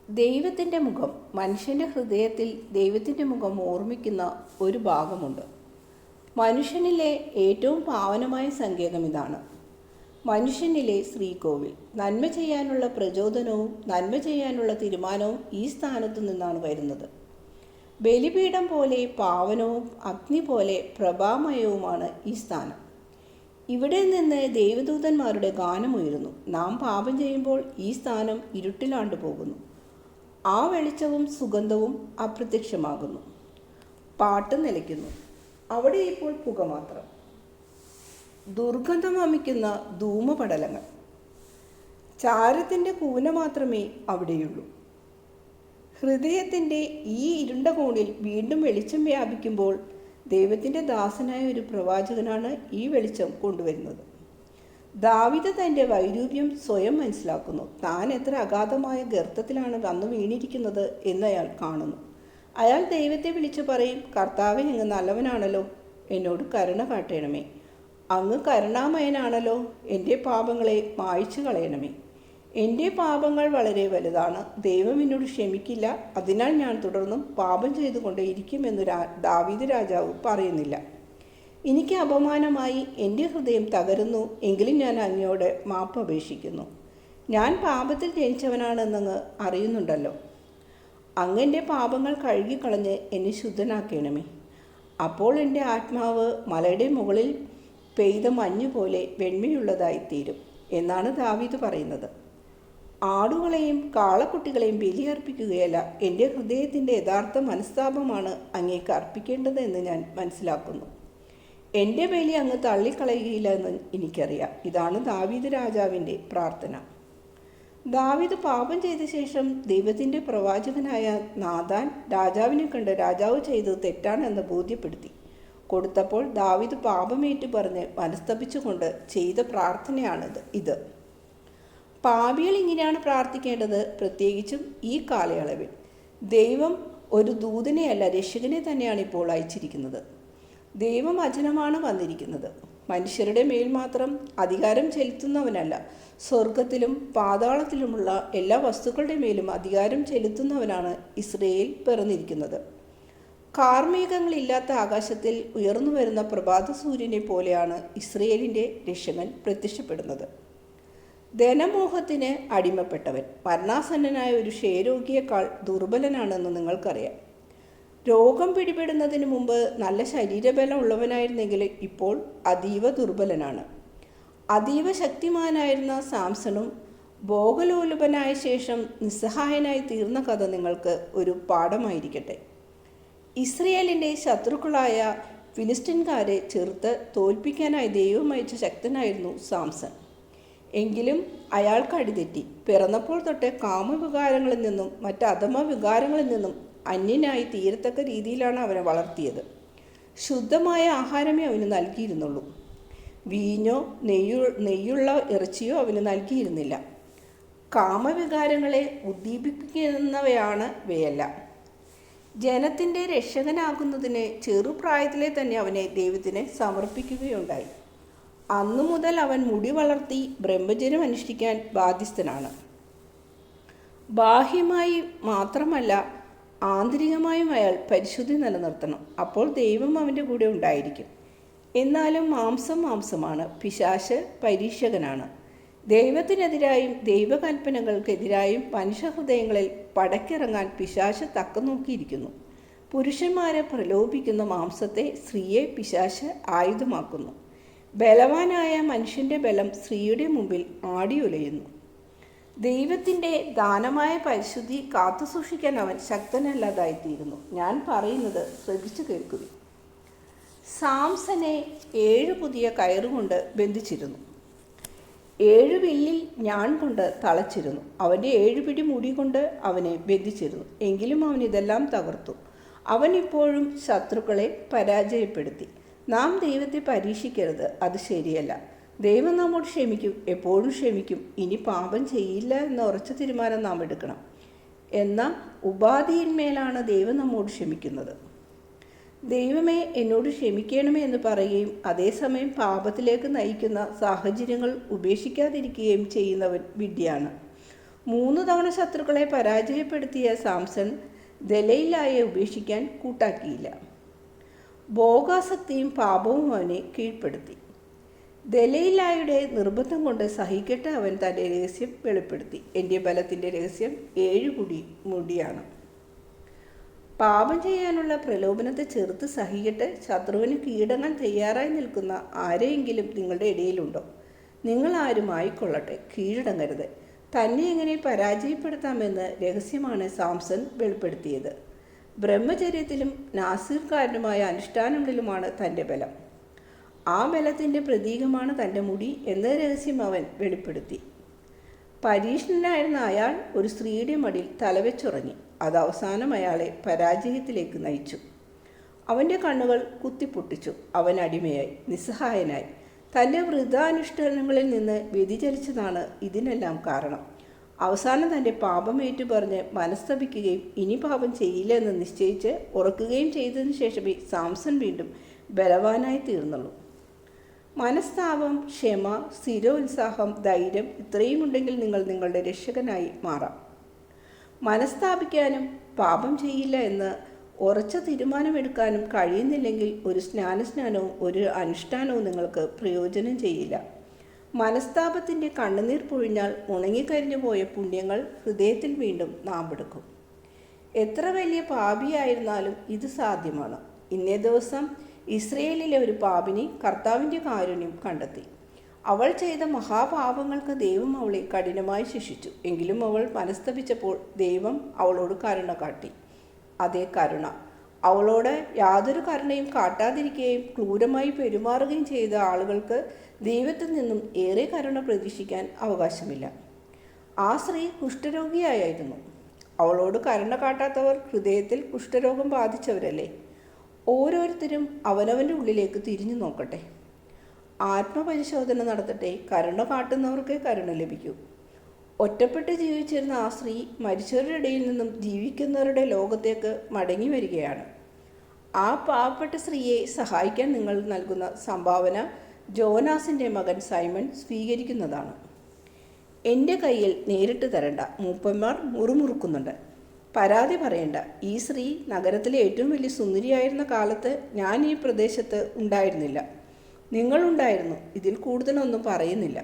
ദൈവത്തിൻ്റെ മുഖം. മനുഷ്യൻ്റെ ഹൃദയത്തിൽ ദൈവത്തിൻ്റെ മുഖം ഓർമ്മിക്കുന്ന ഒരു ഭാഗമുണ്ട്. മനുഷ്യനിലെ ഏറ്റവും പാവനമായ സങ്കേതം ഇതാണ്. മനുഷ്യനിലെ ശ്രീകോവിൽ. നന്മ ചെയ്യാനുള്ള പ്രചോദനവും നന്മ ചെയ്യാനുള്ള തീരുമാനവും ഈ സ്ഥാനത്തു നിന്നാണ് വരുന്നത്. ബലിപീഠം പോലെ പാവനവും അഗ്നി പോലെ പ്രഭാമയവുമാണ് ഈ സ്ഥാനം. ഇവിടെ നിന്ന് ദൈവദൂതന്മാരുടെ ഗാനമുയരുന്നു. നാം പാപം ചെയ്യുമ്പോൾ ഈ സ്ഥാനം ഇരുട്ടിലാണ്ടു പോകുന്നു. ആ വെളിച്ചവും സുഗന്ധവും അപ്രത്യക്ഷമാകുന്നു. പാട്ട് നിലയ്ക്കുന്നു. അവിടെ ഇപ്പോൾ പുക മാത്രം. ദുർഗന്ധം വമിക്കുന്ന ധൂമപടലങ്ങൾ. ചാരത്തിൻ്റെ കൂന മാത്രമേ അവിടെയുള്ളൂ. ഹൃദയത്തിൻ്റെ ഈ ഇരുണ്ട കോണിൽ വീണ്ടും വെളിച്ചം വ്യാപിക്കുമ്പോൾ ദൈവത്തിൻ്റെ ദാസനായ ഒരു പ്രവാചകനാണ് ഈ വെളിച്ചം കൊണ്ടുവരുന്നത്. ദാവീദ് തൻ്റെ വൈരൂപ്യം സ്വയം മനസ്സിലാക്കുന്നു. താൻ എത്ര അഗാധമായ ഗർത്തത്തിലാണ് വന്നു വീണിരിക്കുന്നത് എന്ന് അയാൾ കാണുന്നു. അയാൾ ദൈവത്തെ വിളിച്ചു പറയും, കർത്താവേ, അങ്ങ് നല്ലവനാണല്ലോ, എന്നോട് കരുണ കാട്ടണമേ. അങ്ങ് കരുണാമയനാണല്ലോ, എൻ്റെ പാപങ്ങളെ മായ്ച്ചു കളയണമേ. എൻ്റെ പാപങ്ങൾ വളരെ വലുതാണ്, ദൈവം എന്നോട് ക്ഷമിക്കില്ല, അതിനാൽ ഞാൻ തുടർന്നും പാപം ചെയ്തുകൊണ്ടേയിരിക്കുമെന്ന് ദാവീദ് രാജാവ് പറയുന്നില്ല. എനിക്ക് അപമാനമായി, എൻ്റെ ഹൃദയം തകരുന്നു, എങ്കിലും ഞാൻ അങ്ങയോട് മാപ്പ് അപേക്ഷിക്കുന്നു. ഞാൻ പാപത്തിൽ ജനിച്ചവനാണെന്നങ്ങ് അറിയുന്നുണ്ടല്ലോ. അങ്ങൻ്റെ പാപങ്ങൾ കഴുകിക്കളഞ്ഞ് എന്നെ ശുദ്ധനാക്കണമേ. അപ്പോൾ എൻ്റെ ആത്മാവ് മലയുടെ മുകളിൽ പെയ്ത മഞ്ഞുപോലെ വെണ്മയുള്ളതായിത്തീരും എന്നാണ് ദാവീദ് പറയുന്നത്. ആടുകളെയും കാളക്കുട്ടികളെയും ബലിയർപ്പിക്കുകയല്ല, എൻ്റെ ഹൃദയത്തിൻ്റെ യഥാർത്ഥ മനസ്താപമാണ് അങ്ങേക്ക് അർപ്പിക്കേണ്ടത് എന്ന് ഞാൻ മനസ്സിലാക്കുന്നു. എൻ്റെ ബലി അങ്ങ് തള്ളിക്കളയുകയില്ല എന്ന് എനിക്കറിയാം. ഇതാണ് ദാവീദ് രാജാവിൻ്റെ പ്രാർത്ഥന. ദാവീദ് പാപം ചെയ്ത ശേഷം ദൈവത്തിൻ്റെ പ്രവാചകനായ നാഥാൻ രാജാവിനെ കണ്ട് രാജാവ് ചെയ്തത് തെറ്റാണെന്ന് ബോധ്യപ്പെടുത്തി കൊടുത്തപ്പോൾ ദാവീദ് പാപമേറ്റു പറഞ്ഞ് മനസ്തപിച്ചുകൊണ്ട് ചെയ്ത ഇത്. പാപികൾ ഇങ്ങനെയാണ് പ്രാർത്ഥിക്കേണ്ടത്, പ്രത്യേകിച്ചും ഈ കാലയളവിൽ. ദൈവം ഒരു ദൂതനെയല്ല, രക്ഷകനെ തന്നെയാണ് ഇപ്പോൾ അയച്ചിരിക്കുന്നത്. ദൈവം വചനമാണ് വന്നിരിക്കുന്നത്. മനുഷ്യരുടെ മേൽ മാത്രം അധികാരം ചെലുത്തുന്നവനല്ല, സ്വർഗത്തിലും പാതാളത്തിലുമുള്ള എല്ലാ വസ്തുക്കളുടെ മേലും അധികാരം ചെലുത്തുന്നവനാണ് ഇസ്രയേൽ പിറന്നിരിക്കുന്നത്. കാർമേഘങ്ങളില്ലാത്ത ആകാശത്തിൽ ഉയർന്നു വരുന്ന പ്രഭാത സൂര്യനെ പോലെയാണ് ഇസ്രയേലിൻ്റെ രക്ഷകൻ പ്രത്യക്ഷപ്പെടുന്നത്. ധനമോഹത്തിന് അടിമപ്പെട്ടവൻ മരണാസന്നനായ ഒരു ക്ഷയരോഗിയേക്കാൾ ദുർബലനാണെന്ന് നിങ്ങൾക്കറിയാം. രോഗം പിടിപെടുന്നതിന് മുമ്പ് നല്ല ശരീരബലം ഉള്ളവനായിരുന്നെങ്കിൽ ഇപ്പോൾ അതീവ ദുർബലനാണ്. അതീവ ശക്തിമാനായിരുന്ന സാംസണും ഭോഗലോലുപനായ ശേഷം നിസ്സഹായനായി തീർന്ന കഥ നിങ്ങൾക്ക് ഒരു പാഠമായിരിക്കട്ടെ. ഇസ്രയേലിൻ്റെ ശത്രുക്കളായ ഫിലിസ്തീൻകാരെ ചെറുത്ത് തോൽപ്പിക്കാനായി ദൈവം അയച്ച ശക്തനായിരുന്നു സാംസൺ. എങ്കിലും അയാൾ കടിതെറ്റി. പിറന്നപ്പോൾ തൊട്ട് കാമവികാരങ്ങളിൽ നിന്നും മറ്റ് അധമ വികാരങ്ങളിൽ നിന്നും അന്യനായി തീരത്തക്ക രീതിയിലാണ് അവനെ വളർത്തിയത്. ശുദ്ധമായ ആഹാരമേ അവന് നൽകിയിരുന്നുള്ളൂ. വീഞ്ഞോ നെയ്യുള്ള ഇറച്ചിയോ അവന് നൽകിയിരുന്നില്ല. കാമവികാരങ്ങളെ ഉദ്ദീപിക്കുന്നവയാണ് ഇവയെല്ലാം. ജനത്തിൻ്റെ രക്ഷകനാകുന്നതിന് ചെറുപ്രായത്തിലെ തന്നെ അവനെ ദൈവത്തിന് സമർപ്പിക്കുകയുണ്ടായി. അന്നു മുതൽ അവൻ മുടി വളർത്തി ബ്രഹ്മചര്യം അനുഷ്ഠിക്കാൻ ബാധ്യസ്ഥനാണ്. ബാഹ്യമായി മാത്രമല്ല, ആന്തരികമായും അയാൾ പരിശുദ്ധി നിലനിർത്തണം. അപ്പോൾ ദൈവം അവൻ്റെ കൂടെ ഉണ്ടായിരിക്കും. എന്നാലും മാംസമാണ്. പിശാച് പരീക്ഷകനാണ്. ദൈവത്തിനെതിരായും ദൈവകൽപ്പനകൾക്കെതിരായും മനുഷ്യഹൃദയങ്ങളിൽ പടക്കിറങ്ങാൻ പിശാച് തക്കം നോക്കിയിരിക്കുന്നു. പുരുഷന്മാരെ പ്രലോഭിക്കുന്ന മാംസത്തെ സ്ത്രീയെ പിശാച് ആയുധമാക്കുന്നു. ബലവാനായ മനുഷ്യൻ്റെ ബലം സ്ത്രീയുടെ മുമ്പിൽ ആടിയുലയുന്നു. ദൈവത്തിൻ്റെ ദാനമായ പരിശുദ്ധി കാത്തുസൂക്ഷിക്കാൻ അവൻ ശക്തനല്ലാതായിത്തീരുന്നു. ഞാൻ പറയുന്നത് ശ്രദ്ധിച്ചു കേൾക്കുക. സാംസനെ 7 പുതിയ കയറുകൊണ്ട് ബന്ധിച്ചിരുന്നു. 7 വില്ലിൽ ഞാൻ കൊണ്ട് തളച്ചിരുന്നു. അവൻ്റെ 7 പിടി മുടി കൊണ്ട് അവനെ ബന്ധിച്ചിരുന്നു. എങ്കിലും അവൻ ഇതെല്ലാം തകർത്തു. അവൻ ഇപ്പോഴും ശത്രുക്കളെ പരാജയപ്പെടുത്തി. നാം ദൈവത്തെ പരീക്ഷിക്കരുത്, അത് ശരിയല്ല. ദൈവം നമ്മോട് ക്ഷമിക്കും, എപ്പോഴും ക്ഷമിക്കും. ഇനി പാപം ചെയ്യില്ല എന്ന ഉറച്ച തീരുമാനം നാം എടുക്കണം. എന്ന ഉപാധിയിന്മേലാണ് ദൈവം നമ്മോട് ക്ഷമിക്കുന്നത്. ദൈവമേ, എന്നോട് ക്ഷമിക്കണമേ എന്ന് പറയുകയും അതേസമയം പാപത്തിലേക്ക് നയിക്കുന്ന സാഹചര്യങ്ങൾ ഉപേക്ഷിക്കാതിരിക്കുകയും ചെയ്യുന്നവൻ വിഡ്ഢിയാണ്. 3 തവണ ശത്രുക്കളെ പരാജയപ്പെടുത്തിയ സാംസൺ ദലൈലായെ ഉപേക്ഷിക്കാൻ കൂട്ടാക്കിയില്ല. ഭോഗാസക്തിയും പാപവും അവനെ കീഴ്പ്പെടുത്തി. ദലൈലായുടെ നിർബന്ധം കൊണ്ട് സഹിക്കട്ടെ അവൻ തൻ്റെ രഹസ്യം വെളിപ്പെടുത്തി. എൻ്റെ ബലത്തിൻ്റെ രഹസ്യം 7 മുടിയാണ്. പാപം ചെയ്യാനുള്ള പ്രലോഭനത്തെ ചെറുത്ത് സഹിക്കട്ടെ. ശത്രുവിന് കീഴടങ്ങാൻ തയ്യാറായി നിൽക്കുന്ന ആരെയെങ്കിലും നിങ്ങളുടെ ഇടയിലുണ്ടോ? നിങ്ങൾ ആരും ആയിക്കൊള്ളട്ടെ, കീഴടങ്ങരുത്. തന്നെ എങ്ങനെ പരാജയപ്പെടുത്താമെന്ന് രഹസ്യമാണ് സാംസൺ വെളിപ്പെടുത്തിയത്. ബ്രഹ്മചര്യത്തിലും നാസീർക്കാരനുമായ അനുഷ്ഠാനങ്ങളിലുമാണ് തൻ്റെ ബലം. ആ ബലത്തിൻ്റെ പ്രതീകമാണ് തൻ്റെ മുടി എന്ന രഹസ്യം അവൻ വെളിപ്പെടുത്തി. പരീക്ഷണനായിരുന്ന അയാൾ ഒരു സ്ത്രീയുടെ മടിയിൽ തലവെച്ചുറങ്ങി. അത് അവസാനം അയാളെ പരാജയത്തിലേക്ക് നയിച്ചു. അവൻ്റെ കണ്ണുകൾ കുത്തിപ്പൊട്ടിച്ചു. അവൻ അടിമയായി, നിസ്സഹായനായി. തൻ്റെ വൃഥാനുഷ്ഠാനങ്ങളിൽ നിന്ന് വ്യതിചലിച്ചതാണ് ഇതിനെല്ലാം കാരണം. അവസാനം തൻ്റെ പാപം ഏറ്റുപറഞ്ഞ് മനസ്തപിക്കുകയും ഇനി പാപം ചെയ്യില്ല എന്ന് നിശ്ചയിച്ച് ഉറക്കുകയും ചെയ്തതിനു ശേഷമേ സാംസൺ വീണ്ടും ബലവാനായി തീർന്നുള്ളൂ. മനസ്താപം, ക്ഷമ, സ്ഥിരോത്സാഹം, ധൈര്യം ഇത്രയും ഉണ്ടെങ്കിൽ നിങ്ങൾ നിങ്ങളുടെ രക്ഷകനായി മാറാം. മനസ്താപിക്കാനും പാപം ചെയ്യില്ല എന്ന് ഉറച്ച തീരുമാനമെടുക്കാനും കഴിയുന്നില്ലെങ്കിൽ ഒരു സ്നാനവും ഒരു അനുഷ്ഠാനവും നിങ്ങൾക്ക് പ്രയോജനം ചെയ്യില്ല. മനസ്താപത്തിൻ്റെ കണ്ണുനീർ പൊഴിഞ്ഞാൽ ഉണങ്ങിക്കരിഞ്ഞു പോയ പുണ്യങ്ങൾ ഹൃദയത്തിൽ വീണ്ടും നാമ്പെടുക്കും. എത്ര വലിയ പാപിയായിരുന്നാലും ഇത് സാധ്യമാണ്. ഇന്നേ ദിവസം ഇസ്രയേലിലെ ഒരു പാപിനി കർത്താവിൻ്റെ കാരുണ്യം കണ്ടെത്തി. അവൾ ചെയ്ത മഹാപാപങ്ങൾക്ക് ദൈവം അവളെ കഠിനമായി ശിക്ഷിച്ചു. എങ്കിലും അവൾ മനസ്തപിച്ചപ്പോൾ ദൈവം അവളോട് കരുണ കാട്ടി. അതേ കരുണ. അവളോട് യാതൊരു കരുണയും കാട്ടാതിരിക്കുകയും ക്രൂരമായി പെരുമാറുകയും ചെയ്ത ആളുകൾക്ക് ദൈവത്തിൽ നിന്നും ഏറെ കരുണ പ്രതീക്ഷിക്കാൻ അവകാശമില്ല. ആ സ്ത്രീ കുഷ്ഠരോഗിയായിരുന്നു. അവളോട് കരുണ കാട്ടാത്തവർ ഹൃദയത്തിൽ കുഷ്ഠരോഗം ബാധിച്ചവരല്ലേ? ഓരോരുത്തരും അവനവൻ്റെ ഉള്ളിലേക്ക് തിരിഞ്ഞു നോക്കട്ടെ, ആത്മപരിശോധന നടത്തട്ടെ. കരുണ കാട്ടുന്നവർക്കേ കരുണ ലഭിക്കൂ. ഒറ്റപ്പെട്ട് ജീവിച്ചിരുന്ന ആ സ്ത്രീ മരിച്ചവരുടെ ഇടയിൽ നിന്നും ജീവിക്കുന്നവരുടെ ലോകത്തേക്ക് മടങ്ങി വരികയാണ്. ആ പാവപ്പെട്ട സ്ത്രീയെ സഹായിക്കാൻ നിങ്ങൾ നൽകുന്ന സംഭാവന ജോനാസിൻ്റെ മകൻ സൈമൺ സ്വീകരിക്കുന്നതാണ്. എൻ്റെ കയ്യിൽ നേരിട്ട് തരണ്ട. മൂപ്പന്മാർ മുറുമുറുക്കുന്നുണ്ട്. പരാതി പറയണ്ട. ഈ സ്ത്രീ നഗരത്തിലെ ഏറ്റവും വലിയ സുന്ദരിയായിരുന്ന കാലത്ത് ഞാൻ ഈ പ്രദേശത്ത് ഉണ്ടായിരുന്നില്ല. നിങ്ങളുണ്ടായിരുന്നു. ഇതിൽ കൂടുതലൊന്നും പറയുന്നില്ല.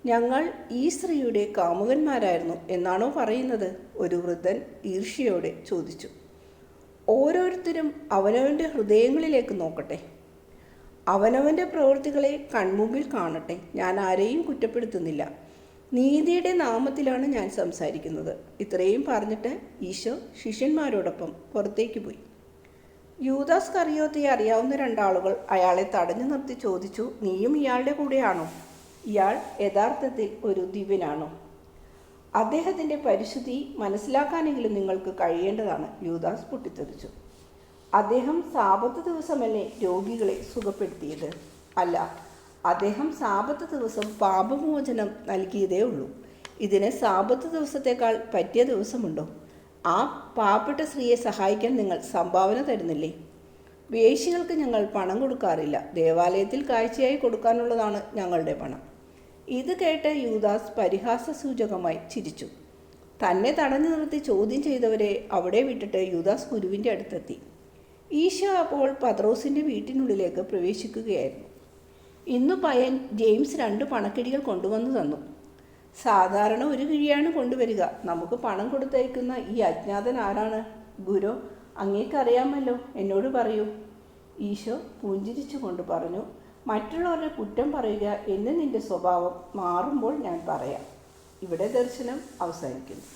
ഞങ്ങൾ ഈ സ്ത്രീയുടെ കാമുകന്മാരായിരുന്നു എന്നാണോ പറയുന്നത്? ഒരു വൃദ്ധൻ ഈർഷ്യയോടെ ചോദിച്ചു. ഓരോരുത്തരും അവനവൻ്റെ ഹൃദയങ്ങളിലേക്ക് നോക്കട്ടെ, അവനവൻ്റെ പ്രവൃത്തികളെ കൺമുമ്പിൽ കാണട്ടെ. ഞാൻ ആരെയും കുറ്റപ്പെടുത്തുന്നില്ല. നീതിയുടെ നാമത്തിലാണ് ഞാൻ സംസാരിക്കുന്നത്. ഇത്രയും പറഞ്ഞിട്ട് ഈശോ ശിഷ്യന്മാരോടൊപ്പം പുറത്തേക്ക് പോയി. യൂദാസ് കറിയോത്തയെ അറിയാവുന്ന 2 ആളുകൾ അയാളെ തടഞ്ഞു നിർത്തി ചോദിച്ചു, നീയും ഇയാളുടെ കൂടെയാണോ? ഇയാൾ യഥാർത്ഥത്തിൽ ഒരു ദിവ്യനാണോ? അദ്ദേഹത്തിൻ്റെ പരിശുദ്ധി മനസ്സിലാക്കാനെങ്കിലും നിങ്ങൾക്ക് കഴിയേണ്ടതാണ്. യൂദാസ് പൊട്ടിത്തെറിച്ചു. അദ്ദേഹം സാബത്ത് ദിവസമല്ലേ രോഗികളെ സുഖപ്പെടുത്തിയത്? അല്ല, അദ്ദേഹം സാബത്ത് ദിവസം പാപമോചനം നൽകിയതേ ഉള്ളൂ. ഇതിന് സാബത്ത് ദിവസത്തേക്കാൾ പറ്റിയ ദിവസമുണ്ടോ? ആ പാവപ്പെട്ട സ്ത്രീയെ സഹായിക്കാൻ നിങ്ങൾ സംഭാവന തരുന്നില്ലേ? വേശ്യകൾക്ക് ഞങ്ങൾ പണം കൊടുക്കാറില്ല. ദേവാലയത്തിൽ കാഴ്ചയായി കൊടുക്കാനുള്ളതാണ് ഞങ്ങളുടെ പണം. ഇത് കേട്ട് യൂദാസ് പരിഹാസസൂചകമായി ചിരിച്ചു. തന്നെ തടഞ്ഞു നിർത്തി ചോദ്യം ചെയ്തവരെ അവിടെ വിട്ടിട്ട് യൂദാസ് ഗുരുവിൻ്റെ അടുത്തെത്തി. ഈശോ അപ്പോൾ പത്രോസിൻ്റെ വീട്ടിനുള്ളിലേക്ക് പ്രവേശിക്കുകയായിരുന്നു. ഇന്നു പയ്യൻ ജെയിംസ് 2 പണക്കിഴികൾ കൊണ്ടുവന്നു തന്നു. സാധാരണ ഒരു കിഴിയാണ് കൊണ്ടുവരിക. നമുക്ക് പണം കൊടുത്തയക്കുന്ന ഈ അജ്ഞാതൻ ആരാണ്? ഗുരു, അങ്ങേക്കറിയാമല്ലോ, എന്നോട് പറയൂ. ഈശോ പുഞ്ചിരിച്ചു കൊണ്ട് പറഞ്ഞു, മറ്റുള്ളവരുടെ കുറ്റം പറയുക എന്ന് നിന്റെ സ്വഭാവം മാറുമ്പോൾ ഞാൻ പറയാം. ഇവിടെ ദർശനം അവസാനിക്കുന്നു.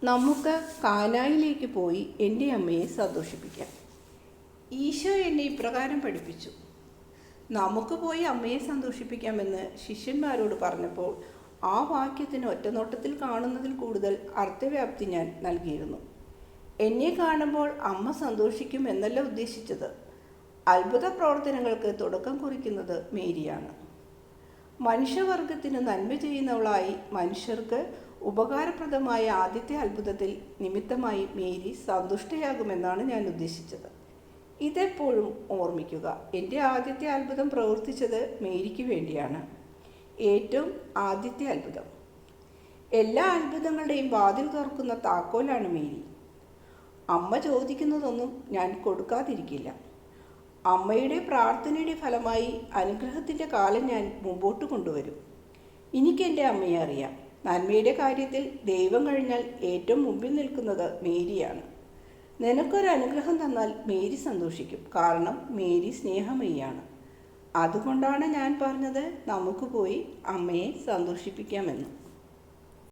നമുക്ക് കാനായിലേക്ക് പോയി എൻ്റെ അമ്മയെ സന്തോഷിപ്പിക്കാം. ഈശോ എന്നെ ഇപ്രകാരം പഠിപ്പിച്ചു. നമുക്ക് പോയി അമ്മയെ സന്തോഷിപ്പിക്കാമെന്ന് ശിഷ്യന്മാരോട് പറഞ്ഞപ്പോൾ ആ വാക്യത്തിന് ഒറ്റനോട്ടത്തിൽ കാണുന്നതിൽ കൂടുതൽ അർത്ഥവ്യാപ്തി ഞാൻ നൽകിയിരുന്നു. എന്നെ കാണുമ്പോൾ അമ്മ സന്തോഷിക്കും എന്നല്ല ഉദ്ദേശിച്ചത്. അത്ഭുത പ്രവർത്തനങ്ങൾക്ക് തുടക്കം കുറിക്കുന്നത് മേരിയാണ്. മനുഷ്യവർഗത്തിന് നന്മ ചെയ്യുന്നവളായി മനുഷ്യർക്ക് ഉപകാരപ്രദമായ ആദ്യത്തെ അത്ഭുതത്തിൽ നിമിത്തമായി മേരി സന്തുഷ്ടയാകുമെന്നാണ് ഞാൻ ഉദ്ദേശിച്ചത്. ഇതെപ്പോഴും ഓർമ്മിക്കുക. എൻ്റെ ആദ്യത്തെ അത്ഭുതം പ്രവർത്തിച്ചത് മേരിക്ക് വേണ്ടിയാണ്. ഏറ്റവും ആദ്യത്തെ അത്ഭുതം. എല്ലാ അത്ഭുതങ്ങളുടെയും വാതിൽ തുറക്കുന്ന താക്കോലാണ് മേരി. അമ്മ ചോദിക്കുന്നതൊന്നും ഞാൻ കൊടുക്കാതിരിക്കില്ല. അമ്മയുടെ പ്രാർത്ഥനയുടെ ഫലമായി അനുഗ്രഹത്തിൻ്റെ കാലം ഞാൻ മുമ്പോട്ട് കൊണ്ടുവരും. എനിക്കെൻ്റെ അമ്മയെ അറിയാം. നന്മയുടെ കാര്യത്തിൽ ദൈവം കഴിഞ്ഞാൽ ഏറ്റവും മുമ്പിൽ നിൽക്കുന്നത് മേരിയാണ്. നിനക്കൊരു അനുഗ്രഹം തന്നാൽ മേരി സന്തോഷിക്കും. കാരണം മേരി സ്നേഹമയിയാണ്. അതുകൊണ്ടാണ് ഞാൻ പറഞ്ഞത് നമുക്ക് പോയി അമ്മയെ സന്തോഷിപ്പിക്കാമെന്ന്.